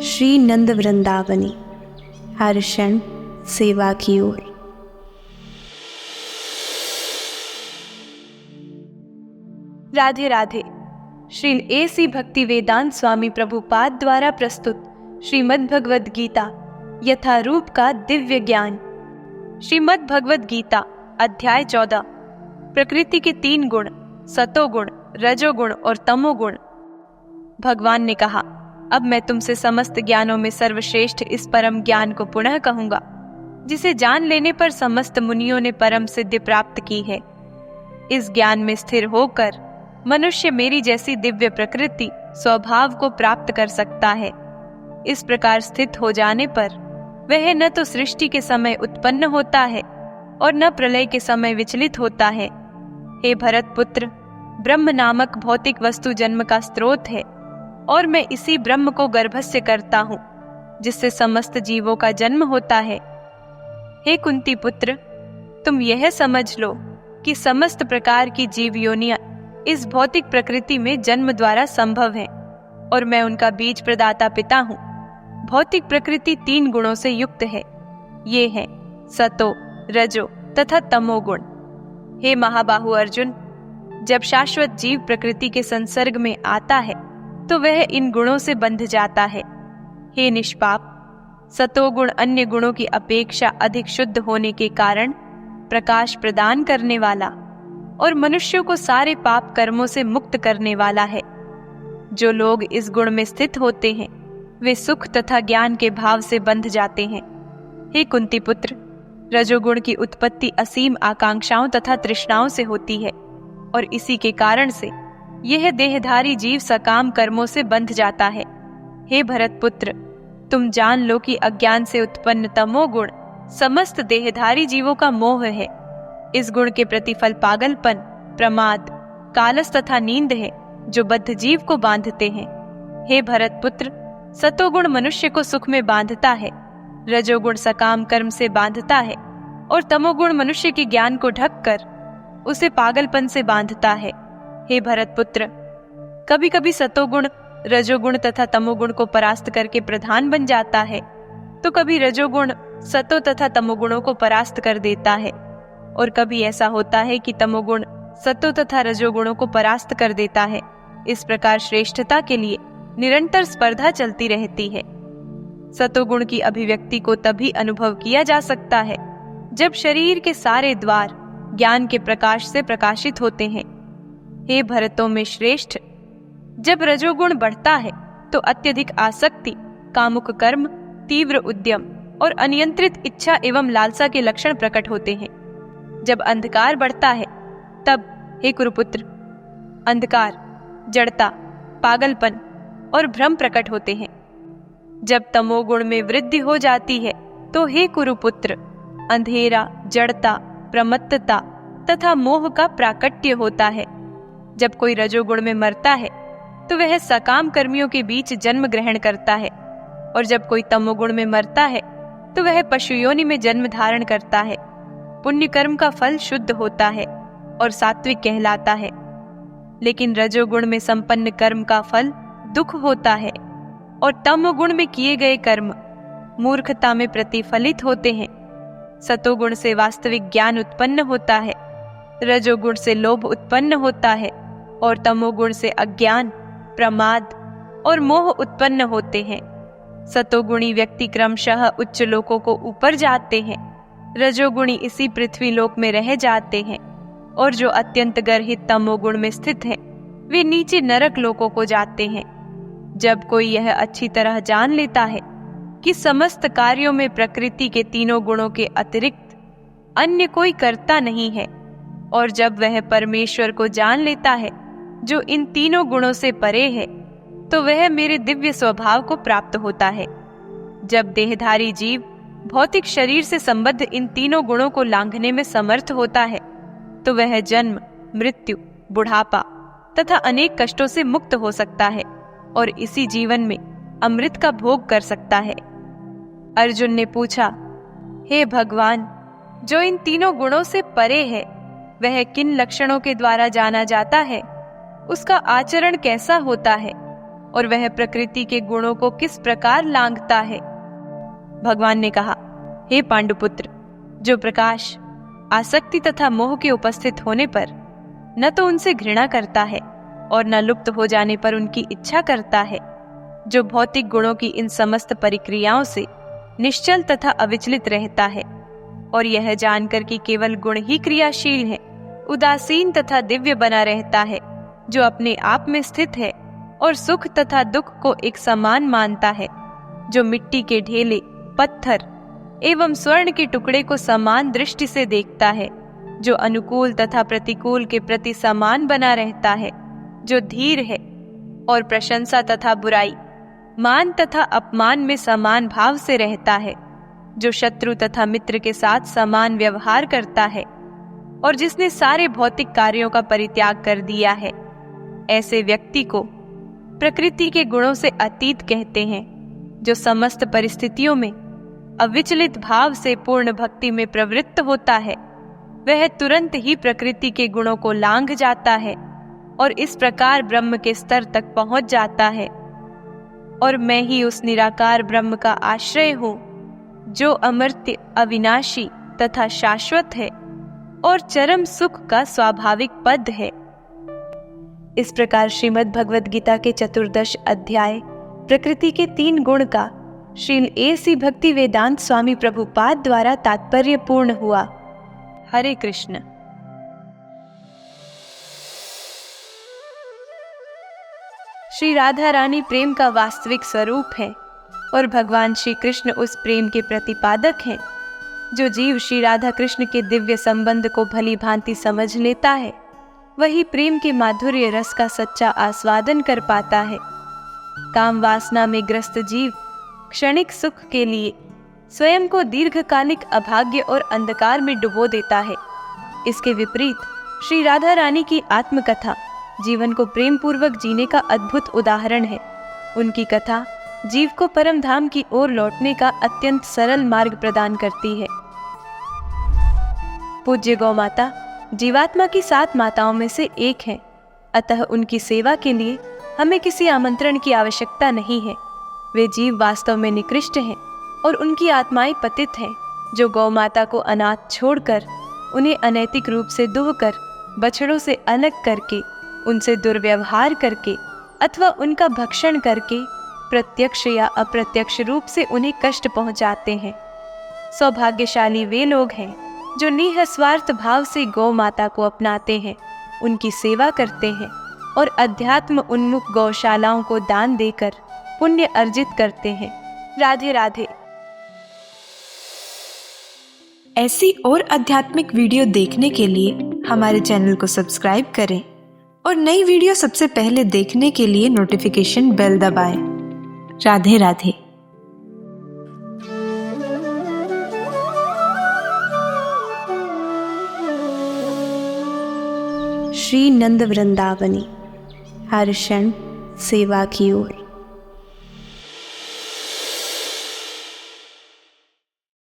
श्री नंद वृंदावनी, हर क्षण सेवा की ओर। राधे राधे। श्री A.C. भक्ति वेदांत स्वामी प्रभुपाद द्वारा प्रस्तुत श्रीमद् भगवद गीता यथारूप का दिव्य ज्ञान। श्रीमद् भगवद गीता अध्याय 14। प्रकृति के 3 गुण, सतोगुण, रजोगुण और तमोगुण। भगवान ने कहा, अब मैं तुमसे समस्त ज्ञानों में सर्वश्रेष्ठ इस परम ज्ञान को पुनः कहूंगा, जिसे जान लेने पर समस्त मुनियों ने परम सिद्धि प्राप्त की है। इस ज्ञान में स्थिर होकर मनुष्य मेरी जैसी दिव्य प्रकृति स्वभाव को प्राप्त कर सकता है। इस प्रकार स्थित हो जाने पर वह न तो सृष्टि के समय उत्पन्न होता है और न प्रलय के समय विचलित होता है। हे भरत पुत्र, ब्रह्म नामक भौतिक वस्तु जन्म का स्रोत है और मैं इसी ब्रह्म को गर्भस्य करता हूँ, जिससे समस्त जीवों का जन्म होता है। हे कुंती पुत्र, तुम यह समझ लो कि समस्त प्रकार की जीव योनियां इस भौतिक प्रकृति में जन्म द्वारा संभव है और मैं उनका बीज प्रदाता पिता हूँ। भौतिक प्रकृति 3 गुणों से युक्त है। ये है सतो, रजो तथा तमोगुण। हे महाबाहु अर्जुन, जब शाश्वत जीव प्रकृति के संसर्ग में आता है तो वह इन गुणों से बंध जाता है। हे निष्पाप, सतोगुण अन्य गुणों की अपेक्षा अधिक शुद्ध होने के कारण प्रकाश प्रदान करने वाला और मनुष्यों को सारे पाप कर्मों से मुक्त करने वाला है। जो लोग इस गुण में स्थित होते हैं वे सुख तथा ज्ञान के भाव से बंध जाते हैं। हे कुंती पुत्र, रजोगुण की उत्पत्ति असीम आकांक्षाओं तथा तृष्णाओं से होती है और इसी के कारण से यह देहधारी जीव सकाम कर्मों से बंध जाता है। हे भरत पुत्र, तुम जान लो कि अज्ञान से उत्पन्न तमोगुण समस्त देहधारी जीवों का मोह है। इस गुण के प्रतिफल पागलपन, प्रमाद, कालस तथा नींद है, जो बद्ध जीव को बांधते हैं। हे भरत पुत्र, सतोगुण मनुष्य को सुख में बांधता है, रजोगुण सकाम कर्म से बांधता है और तमोगुण मनुष्य के ज्ञान को ढककर उसे पागलपन से बांधता है। हे भरत पुत्र, कभी कभी सतोगुण रजोगुण तथा तमोगुण को परास्त करके प्रधान बन जाता है, तो कभी रजोगुण सतो तथा तमोगुणों को परास्त कर देता है और कभी ऐसा होता है कि तमोगुण सतो तथा रजोगुणों को परास्त कर देता है। इस प्रकार श्रेष्ठता के लिए निरंतर स्पर्धा चलती रहती है। सतोगुण की अभिव्यक्ति को तभी अनुभव किया जा सकता है जब शरीर के सारे द्वार ज्ञान के प्रकाश से प्रकाशित होते हैं। हे भरतों में श्रेष्ठ, जब रजोगुण बढ़ता है तो अत्यधिक आसक्ति, कामुक कर्म, तीव्र उद्यम और अनियंत्रित इच्छा एवं लालसा के लक्षण प्रकट होते हैं। जब अंधकार बढ़ता है तब, हे कुरुपुत्र, अंधकार, जड़ता, पागलपन और भ्रम प्रकट होते हैं। जब तमोगुण में वृद्धि हो जाती है तो, हे कुरुपुत्र, अंधेरा, जड़ता, प्रमत्तता तथा मोह का प्राकट्य होता है। जब कोई रजोगुण में मरता है तो वह सकाम कर्मियों के बीच जन्म ग्रहण करता है और जब कोई तमोगुण में मरता है तो वह पशु योनि में जन्म धारण करता है। पुण्य कर्म का फल शुद्ध होता है और सात्विक कहलाता है, लेकिन रजोगुण में संपन्न कर्म का फल दुख होता है और तमोगुण में किए गए कर्म मूर्खता में प्रतिफलित होते हैं। सतोगुण से वास्तविक ज्ञान उत्पन्न होता है, रजोगुण से लोभ उत्पन्न होता है और तमोगुण से अज्ञान, प्रमाद और मोह उत्पन्न होते हैं। सतोगुणी व्यक्ति क्रमशः उच्च लोकों को ऊपर जाते हैं, रजोगुणी इसी पृथ्वी लोक में रह जाते हैं और जो अत्यंत गर्हित तमोगुण में स्थित हैं, वे नीचे नरक लोकों को जाते हैं। जब कोई यह अच्छी तरह जान लेता है कि समस्त कार्यों में प्रकृति के 3 गुणों के अतिरिक्त अन्य कोई कर्ता नहीं है, और जब वह परमेश्वर को जान लेता है जो इन 3 गुणों से परे है, तो वह मेरे दिव्य स्वभाव को प्राप्त होता है। जब देहधारी जीव भौतिक शरीर से संबद्ध इन 3 गुणों को लांघने में समर्थ होता है, तो वह जन्म, मृत्यु, बुढ़ापा तथा अनेक कष्टों से मुक्त हो सकता है और इसी जीवन में अमृत का भोग कर सकता है। अर्जुन ने पूछा, हे भगवान, जो इन 3 गुणों से परे है वह किन लक्षणों के द्वारा जाना जाता है, उसका आचरण कैसा होता है और वह प्रकृति के गुणों को किस प्रकार लांघता है। भगवान ने कहा, हे पांडुपुत्र, जो प्रकाश, आसक्ति तथा मोह के उपस्थित होने पर न तो उनसे घृणा करता है और न लुप्त हो जाने पर उनकी इच्छा करता है, जो भौतिक गुणों की इन समस्त परिक्रियाओं से निश्चल तथा अविचलित रहता है और यह जानकर कि केवल गुण ही क्रियाशील है, उदासीन तथा दिव्य बना रहता है, जो अपने आप में स्थित है और सुख तथा दुख को एक समान मानता है, जो मिट्टी के ढेले, पत्थर एवं स्वर्ण के टुकड़े को समान दृष्टि से देखता है, जो अनुकूल तथा प्रतिकूल के प्रति समान बना रहता है, जो धीर है और प्रशंसा तथा बुराई, मान तथा अपमान में समान भाव से रहता है, जो शत्रु तथा मित्र के साथ समान व्यवहार करता है और जिसने सारे भौतिक कार्यों का परित्याग कर दिया है। ऐसे व्यक्ति को प्रकृति के गुणों से अतीत कहते हैं, जो समस्त परिस्थितियों में अविचलित भाव से पूर्ण भक्ति में प्रवृत्त होता है। वह तुरंत ही प्रकृति के गुणों को लांघ जाता है और इस प्रकार ब्रह्म के स्तर तक पहुंच जाता है। और मैं ही उस निराकार ब्रह्म का आश्रय हूँ, जो अमर्त्य, अविनाशी तथा शाश्वत है और चरम सुख का स्वाभाविक पद है। इस प्रकार श्रीमद् भगवद गीता के 14 अध्याय प्रकृति के 3 गुण का श्रील ए.सी. भक्ति वेदांत स्वामी प्रभुपाद द्वारा तात्पर्य पूर्ण हुआ। हरे कृष्ण। श्री राधा रानी प्रेम का वास्तविक स्वरूप है और भगवान श्री कृष्ण उस प्रेम के प्रतिपादक हैं। जो जीव श्री राधा कृष्ण के दिव्य संबंध को भली भांति समझ लेता है, वही प्रेम के माधुर्य रस का सच्चा आस्वादन कर पाता है। काम वासना में ग्रस्त जीव क्षणिक सुख के लिए स्वयं को दीर्घकालिक अभाग्य और अंधकार में डुबो देता है। इसके विपरीत श्री राधा रानी की आत्मकथा जीवन को प्रेम पूर्वक जीने का अद्भुत उदाहरण है। उनकी कथा जीव को परम धाम की ओर लौटने का अत्यंत सरल मार्ग प्रदान करती है। पूज्य गौ माता जीवात्मा की 7 माताओं में से एक है, अतः उनकी सेवा के लिए हमें किसी आमंत्रण की आवश्यकता नहीं है। वे जीव वास्तव में निकृष्ट हैं और उनकी आत्माएं पतित हैं, जो गौ माता को अनाथ छोड़कर, उन्हें अनैतिक रूप से दुहकर, बछड़ों से अलग करके, उनसे दुर्व्यवहार करके अथवा उनका भक्षण करके प्रत्यक्ष या अप्रत्यक्ष रूप से उन्हें कष्ट पहुंचाते हैं। सौभाग्यशाली वे लोग हैं जो निःस्वार्थ भाव से गौ माता को अपनाते हैं, उनकी सेवा करते हैं और अध्यात्म उन्मुख गौशालाओं को दान देकर पुण्य अर्जित करते हैं। राधे राधे। ऐसी और आध्यात्मिक वीडियो देखने के लिए हमारे चैनल को सब्सक्राइब करें और नई वीडियो सबसे पहले देखने के लिए नोटिफिकेशन बेल दबाएं। राधे राधे। श्री नंद वृंदावनी हर क्षण सेवा की ओर।